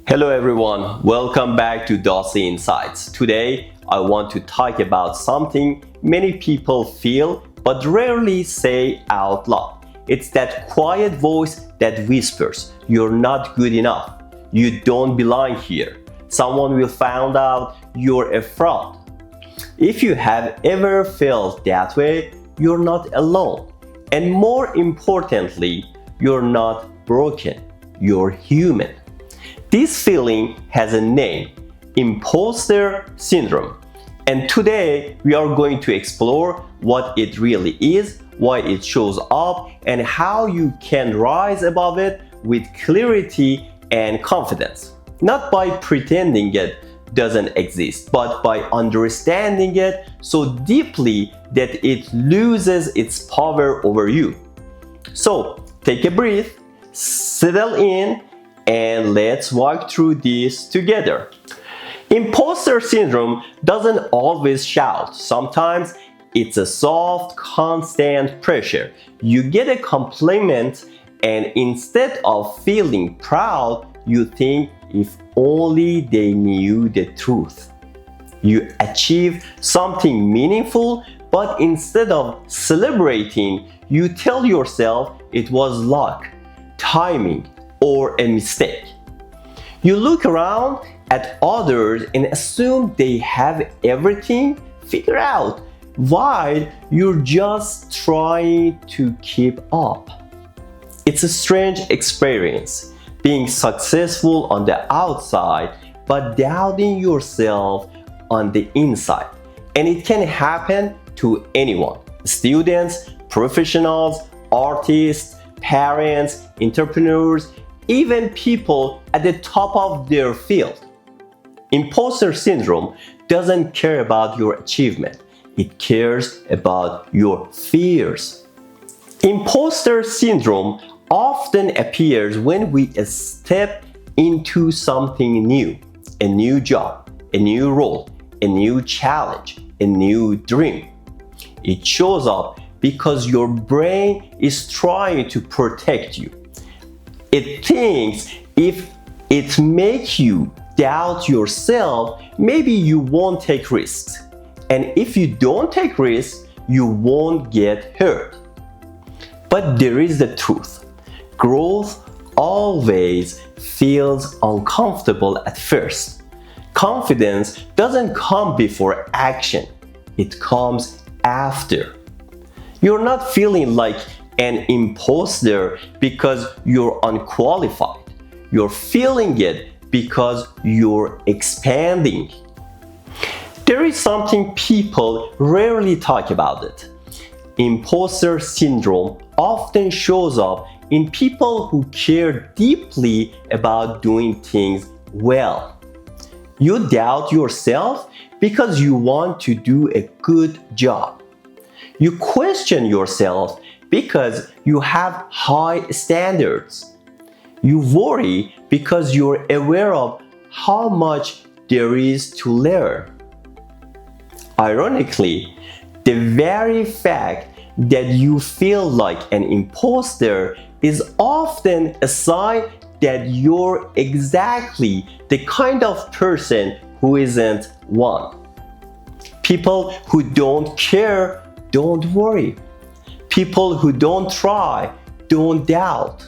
Hello everyone, welcome back to Dassi Insights. Today I want to talk about something many people feel but rarely say out loud. It's that quiet voice that whispers, "You're not good enough. You don't belong here. Someone will find out you're a fraud." If you have ever felt that way, you're not alone. And more importantly, you're not broken. You're human. This feeling has a name, Imposter Syndrome. And today we are going to explore what it really is, why it shows up, and how you can rise above it with clarity and confidence. Not by pretending it doesn't exist, but by understanding it so deeply that it loses its power over you. So take a breath, settle in, and let's walk through this together. Imposter syndrome doesn't always shout. Sometimes it's a soft, constant pressure. You get a compliment, and instead of feeling proud, you think, if only they knew the truth. You achieve something meaningful, but instead of celebrating, you tell yourself it was luck, timing, or a mistake. You look around at others and assume they have everything figured out, while you're just trying to keep up. It's a strange experience, being successful on the outside but doubting yourself on the inside. And it can happen to anyone: students, professionals, artists, parents, entrepreneurs, even people at the top of their field. Imposter syndrome doesn't care about your achievement. It cares about your fears. Imposter syndrome often appears when we step into something new, a new job, a new role, a new challenge, a new dream. It shows up because your brain is trying to protect you. It thinks if it makes you doubt yourself, maybe you won't take risks. And if you don't take risks, you won't get hurt. But there is the truth. Growth always feels uncomfortable at first. Confidence doesn't come before action. It comes after. You're not feeling like an imposter because you're unqualified. You're feeling it because you're expanding. There is something people rarely talk about it. Imposter syndrome often shows up in people who care deeply about doing things well. You doubt yourself because you want to do a good job. You question yourself because you have high standards. You worry because you're aware of how much there is to learn. Ironically, the very fact that you feel like an imposter is often a sign that you're exactly the kind of person who isn't one. People who don't care don't worry. People who don't try don't doubt.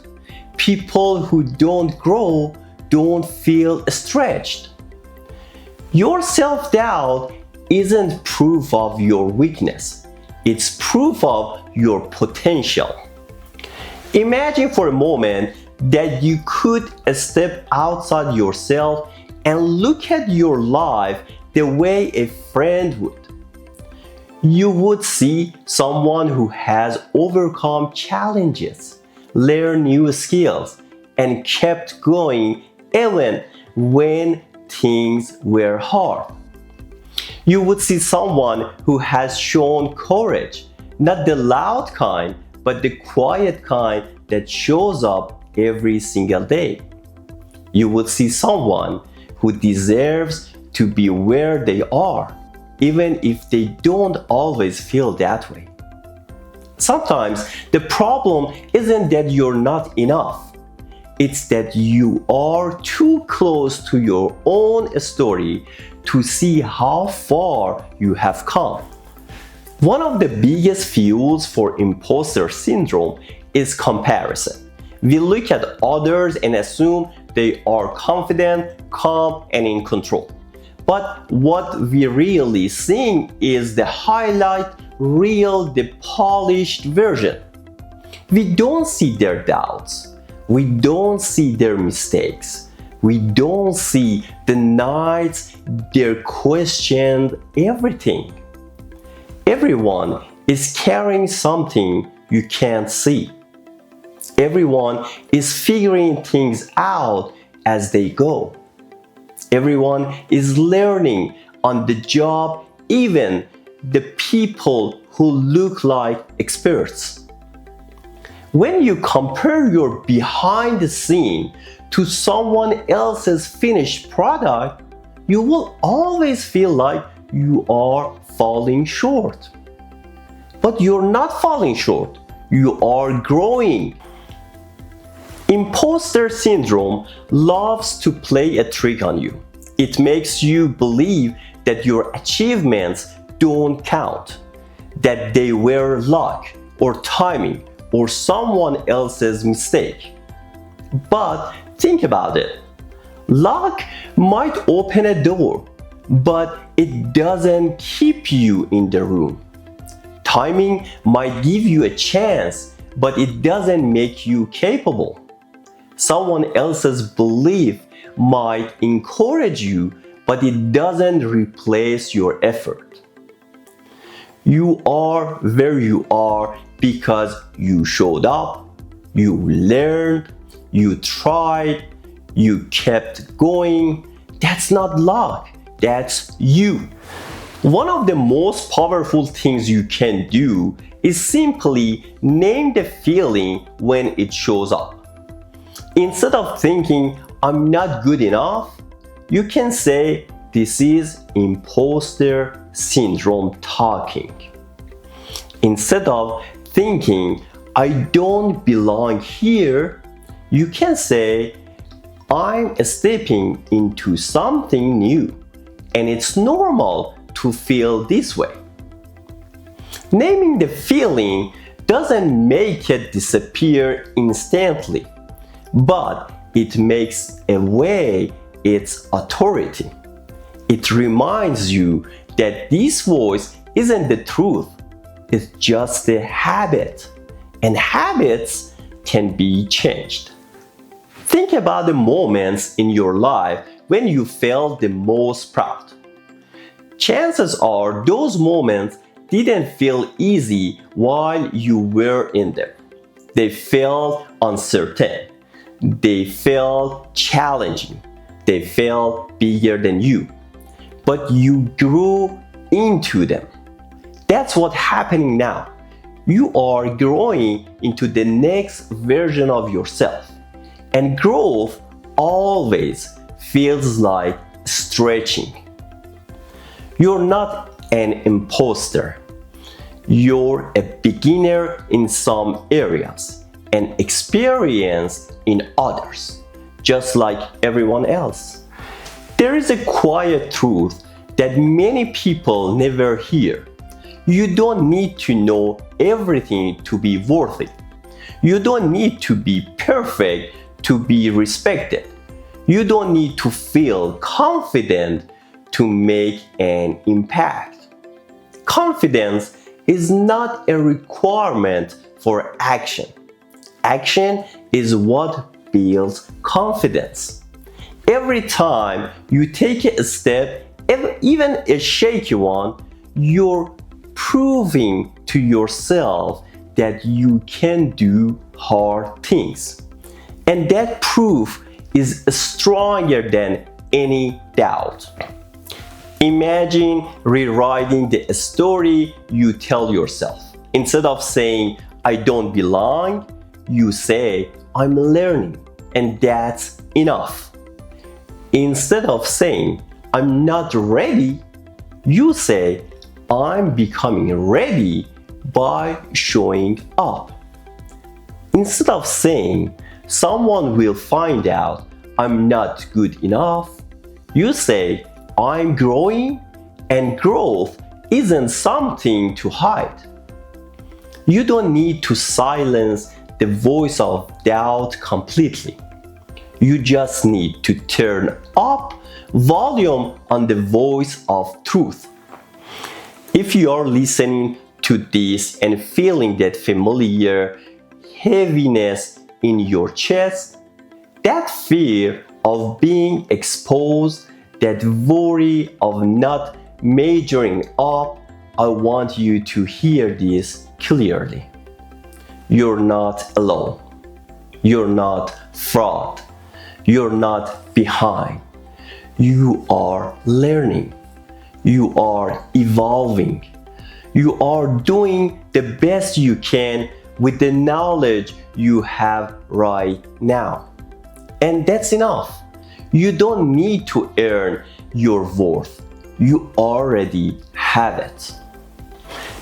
People who don't grow don't feel stretched. Your self-doubt isn't proof of your weakness. It's proof of your potential. Imagine for a moment that you could step outside yourself and look at your life the way a friend would. You would see someone who has overcome challenges, learned new skills, and kept going even when things were hard. You would see someone who has shown courage, not the loud kind, but the quiet kind that shows up every single day. You would see someone who deserves to be where they are, even if they don't always feel that way. Sometimes the problem isn't that you're not enough. It's that you are too close to your own story to see how far you have come. One of the biggest fuels for imposter syndrome is comparison. We look at others and assume they are confident, calm, and in control. But what we're really seeing is the highlight reel, the polished version. We don't see their doubts. We don't see their mistakes. We don't see the nights they questioned everything. Everyone is carrying something you can't see. Everyone is figuring things out as they go. Everyone is learning on the job, even the people who look like experts. When you compare your behind the scene to someone else's finished product, you will always feel like you are falling short. But you're not falling short, you are growing. Imposter syndrome loves to play a trick on you. It makes you believe that your achievements don't count, that they were luck or timing or someone else's mistake. But think about it. Luck might open a door, but it doesn't keep you in the room. Timing might give you a chance, but it doesn't make you capable. Someone else's belief might encourage you, but it doesn't replace your effort. You are where you are because you showed up, you learned, you tried, you kept going. That's not luck, that's you. One of the most powerful things you can do is simply name the feeling when it shows up. Instead of thinking, I'm not good enough, you can say, this is imposter syndrome talking. Instead of thinking, I don't belong here, you can say, I'm stepping into something new, and it's normal to feel this way. Naming the feeling doesn't make it disappear instantly, but it makes away its authority. It reminds you that this voice isn't the truth, it's just a habit, and habits can be changed. Think about the moments in your life when you felt the most proud. Chances are those moments didn't feel easy while you were in them. They felt uncertain. They felt challenging. They felt bigger than you. But you grew into them. That's what's happening now. You are growing into the next version of yourself. And growth always feels like stretching. You're not an imposter. You're a beginner in some areas and experienced in others, just like everyone else. There is a quiet truth that many people never hear. You don't need to know everything to be worthy. You don't need to be perfect to be respected. You don't need to feel confident to make an impact. Confidence is not a requirement for action. Action is what builds confidence. Every time you take a step, even a shaky one, you're proving to yourself that you can do hard things. And that proof is stronger than any doubt. Imagine rewriting the story you tell yourself. Instead of saying, I don't belong, you say, I'm learning, and that's enough. Instead of saying, I'm not ready, you say, I'm becoming ready by showing up. Instead of saying, someone will find out I'm not good enough. You say I'm growing, and growth isn't something to hide. You don't need to silence the voice of doubt completely. You just need to turn up volume on the voice of truth. If you are listening to this and feeling that familiar heaviness in your chest, that fear of being exposed, that worry of not measuring up, I want you to hear this clearly. You're not alone. You're not fraud. You're not behind. You are learning. You are evolving. You are doing the best you can with the knowledge you have right now. And that's enough. You don't need to earn your worth. You already have it.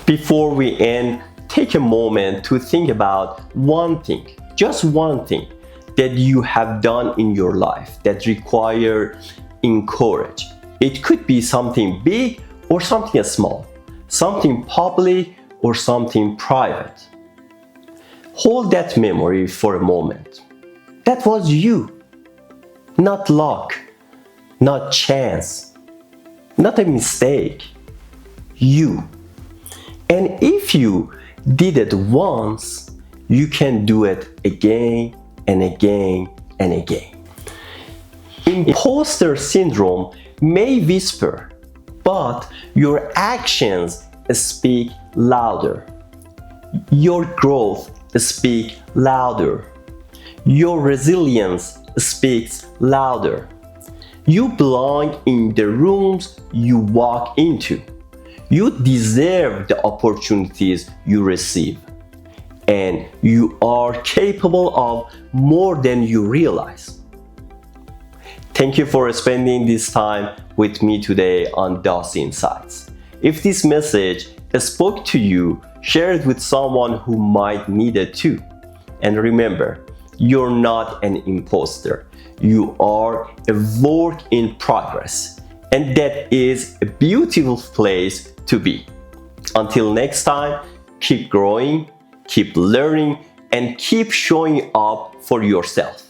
Before we end, take a moment to think about one thing, just one thing, that you have done in your life that require encourage. It could be something big or something small, something public or something private. Hold that memory for a moment. That was you. Not luck, not chance, not a mistake. You. And if you did it once, you can do it again and again and again. Imposter syndrome may whisper, but your actions speak louder. Your growth speaks louder. Your resilience speaks louder. You belong in the rooms you walk into. You deserve the opportunities you receive. And you are capable of more than you realize. Thank you for spending this time with me today on Dassi Insights. If this message spoke to you, share it with someone who might need it too. And remember, you're not an imposter. You are a work in progress. And that is a beautiful place to be. Until next time, keep growing, keep learning, and keep showing up for yourself.